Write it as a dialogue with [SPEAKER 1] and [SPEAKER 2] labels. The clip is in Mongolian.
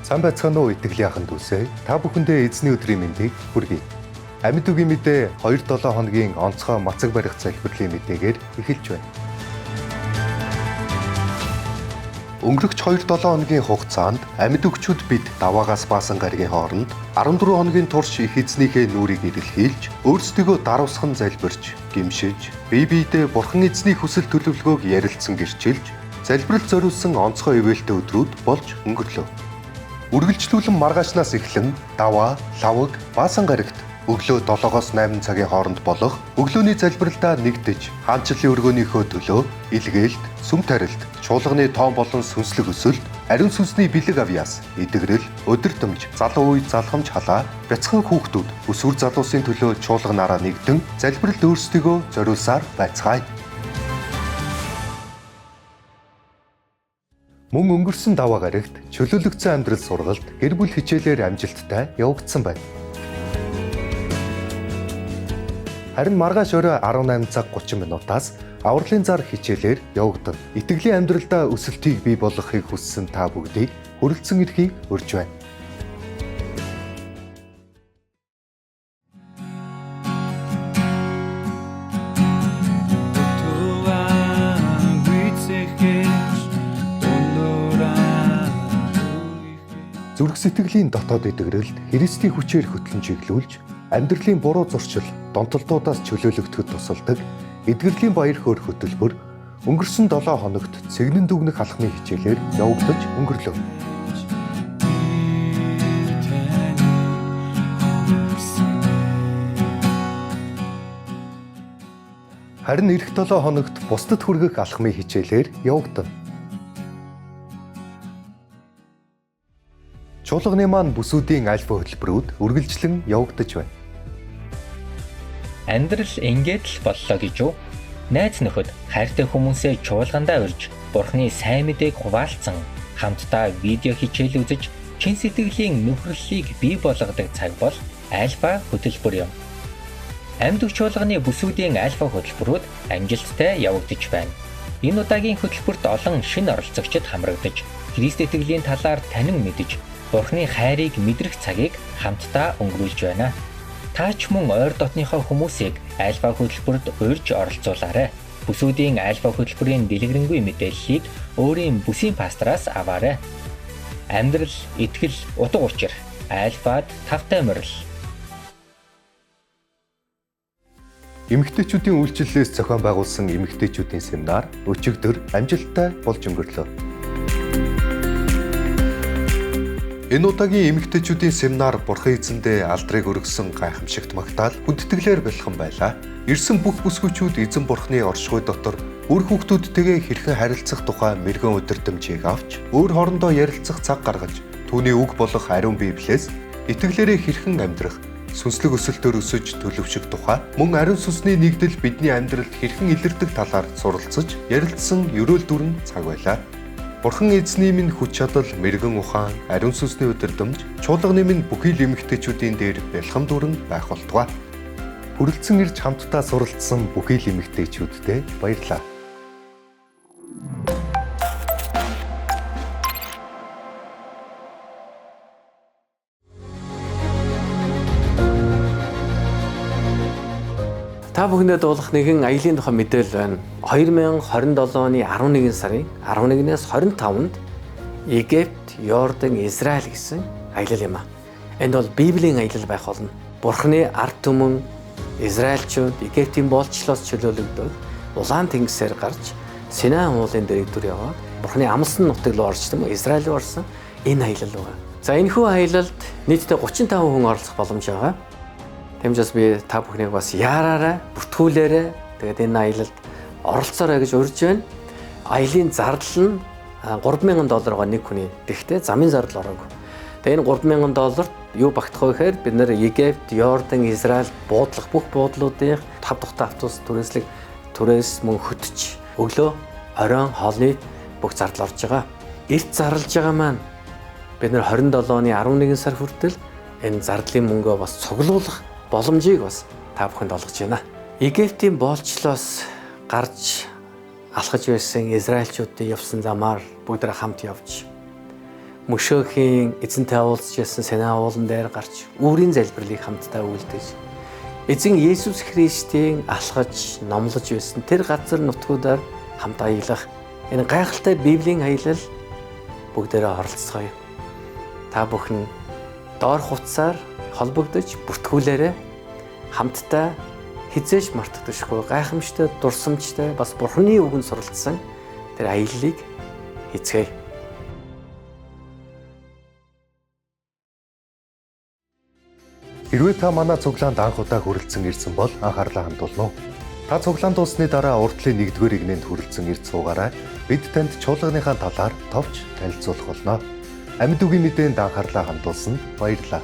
[SPEAKER 1] Сайн байцгаана уу итгэлийн ахын дүүсээ. Та бүхэндээ эзний өдрийн мэндийг хүргэе. Амьд үгийн мэдээ 2-7 хоногийн онцгой мацаг барих залбирлын мэдээгээр эхэлж байна. Өнгөрөх 2-7 хоногийн хугацаанд амьд өгчүүд бид даваагаас баасан гаригийн хооронд 14 хоногийн турш их эзнийхээ нүрийг эрэлхийлж, өөрсдийгөө даруусхан залбирч, гимшиж, бие биедээ Бурхан эзний хүсэл төлөвлөгөөг ярилцсан гэрчилж, залбиралд зориулсан онцгой ивэлтэй өдрүүд болж өнгөрлөө. Үргэлжлүүлэн маргаашнаас эхлэн даваа, лавг, баасан гарагт өглөө 7-оос 8 цагийн хооронд болох өглөөний залбиралдаа нэгдэж, хаанчлалын өргөөнийхөө төлөө илгээлт, сүм тарилт, чуулганы тоон болон сүнслэг өсөлт, ариун сүнсний бэлэг авьяас, эдгэрэл, өдөртөмж, залуу үе залхамж халаа, бяцхан хүүхдүүд, өсвөр залуусын төлөө чуулганаараа нэгдэн залбиралд өөрсдийгөө зориулсаар байцгаая. Мөн өнгөрсөн даваа гарагт чөлөөлөгдсөн амьдрал сургалт гэр бүл хичээлээр амжилттай явагдсан байна. Харин маргааш орой 18 цаг 30 минутаас авралын зар хичээлээр явагдана. Итгэлийн амьдралдаа өсөлтийг бий болгохыг хүссэн та бүгдийг хүрэлцэн эрхийг урьж байна. Зүрх сэтгэлийн дотоод эдгэрэлд Христийн хүчээр хөтлөн чиглүүлж, амьдралын буруу зуршил, донтолтуудаас чөлөөлөгдөхөд тусалдаг эдгэрлийн баяр хөөр хөтөлбөр өнгөрсөн 7 хоногт цэгнэн дүгнэх алхмын хичээлээр явагдаж өнгөрлөө. Харин эх 7 хоногт бусдад хүргэх алхмын хичээлээр явагдана. Чуулганы маань бүсүүдийн альфа хөтөлбөрүүд үргэлжлэн явагдаж байна.
[SPEAKER 2] Амьдрал ингээд л боллоо гэж юу? Найз нөхөд хайртай хүмүүсээ чуулгандаа урьж, Бурхны сайн мэдээг хуваалцсан, хамтдаа видео хичээл үзэж, чин сэтгэлийн нөхрөллийг бий болгодог цаг бол альфа хөтөлбөр юм. Амьд чуулганы бүсүүдийн альфа хөтөлбөрүүд амжилттай явагдаж байна. Энэ удаагийн хөтөлбөрт олон шинэ оролцогчид хамрагдаж, Христ итгэлийн талаар танин мэдэж, Бурхны хайрыг мэдрэх цагийг хамтдаа өнгөрүүлж байна. Та ч мөн ойр дотныхоо хүмүүсийг альфа хөтөлбөрт урьж оролцуулаарай. Бүсүүдийн альфа хөтөлбөрийн дэлгэрэнгүй мэдээллийг өөрийн бүсийн пастораас аваарай. Амьдрал, итгэл, утга учир, альфад тавтай морил.
[SPEAKER 1] Эмэгтэйчүүдийн үйлчлэлээс зохион байгуулсан эмэгтэйчүүдийн семинар өчигдөр амжилттай болж өнгөрлөө. Энэ удаагийн эмэгтэйчүүдийн семинар Бурхан эзэндээ алдрыг өргөсөн гайхамшигт магтаал хүндэтгэлээр бэлхэн байлаа. Ирсэн бүх бүсгүйчүүд эзэн Бурханы оршихуй дотор үр хүүхдүүдтэйгээ хэрхэн харилцах тухай мэргэн удирдамжийг авч, өөр хоорондоо ярилцах цаг гаргаж, түүний үг болох ариун Библиэс итгэлээрээ хэрхэн амьдрах, сүнслэг өсөлтөөр өсөж төлөвшөх тухай, мөн ариун сүнсний нэгдэл бидний амьдралд хэрхэн илэрдэг талаар суралцаж, ярилцсан ерөөл дүрэн цаг байлаа. Бурхан эзний минь хүч чадал, мэрэгэн ухаан, ариун сүнсний удирдамж, чуулганы минь бүхий л эмэгтэйчүүдийн дээр бэлхэм дүрэн байх болтугай. Хүрэлцэн ирж хамтдаа суралцсан бүхий л эмэгтэйчүүдтэй баярлалаа.
[SPEAKER 3] Та бүхэндээ дуулах нэгэн аялын тухай мэдээлэл байна. 2027 оны 11 сарын 11-ээс 25-нд Египт, Йордан, Израиль гэсэн аялал юм а. Энд бол Библийн аялал байх болно. Бурхны ард түмэн Израильчууд Египтийн боолчлоос чөлөөлөгдөд улаан тэнгисээр гарч Синай уулын дэрэг дүр яваад Бурхны амлсан нутаг руу орчсон, Израиль руу орсон энэ аялал байгаа. За энэхүү аялалд нийтдээ 35 хүн оролцох боломж байгаа. Тэмцээс би та бүхнийг бас яараарай, бүртгүүлээрэй. Тэгээд энэ аялалд оролцоорой гэж урьж байна. Аялын зардал нь $3,000 нэг хүний. Гэхдээ замын зардал ороогүй. Тэгээд энэ $3,000 юу багтах вэ гэхээр бид нэр Египт, Йордан, Израиль буудлах бүх буудлуудын 5 тухтай автобус түрээс мөн хөтөж өглөө оройн хоолны бүх зардал орж байгаа. Эрт зарлж байгаа маань бид нэр 27 оны 11 сар хүртэл энэ зардлын мөнгөө бас цуглуулах боломжийг бас та бүхэнд олгож байна. Египтийн боолчлоос гарч алхаж байсан Израильчүүдийн явсан замаар бүгд хамт явж мөшөөхийн эзэнтэй уулзж ясан санаа уулан дээр гарч үүрийн залбирлыг хамтдаа үйлдэж эзэн Есүс Христийн алхаж номлож байсан тэр газар нутгуудаар хамт аялах энэ гайхалтай Библийн аялал бүгдээрээ оролцгоё. Та бүхэн доор хувцсаар холбогдож бүртгүүлээрэ хамтдаа хизээж мартагдахгүй гайхамшигтай дурсамжтай бас Бурхны үгэнд суралцсан тэр аяллыг хийцгээе.
[SPEAKER 1] Хэрвээ та манай цуглаанд анх удаа хүрэлцэн ирсэн бол анхаарлаа хандуулна уу? Та цуглаанд дуусны дараа урдлын 1-р игнэнд хүрэлцэн ирж суугаарай. Бид танд чуулганыхаа талаар товч танилцуулах болно. Амьд үгийн мэдээнд анхаарлаа хандуулсанд баярлалаа.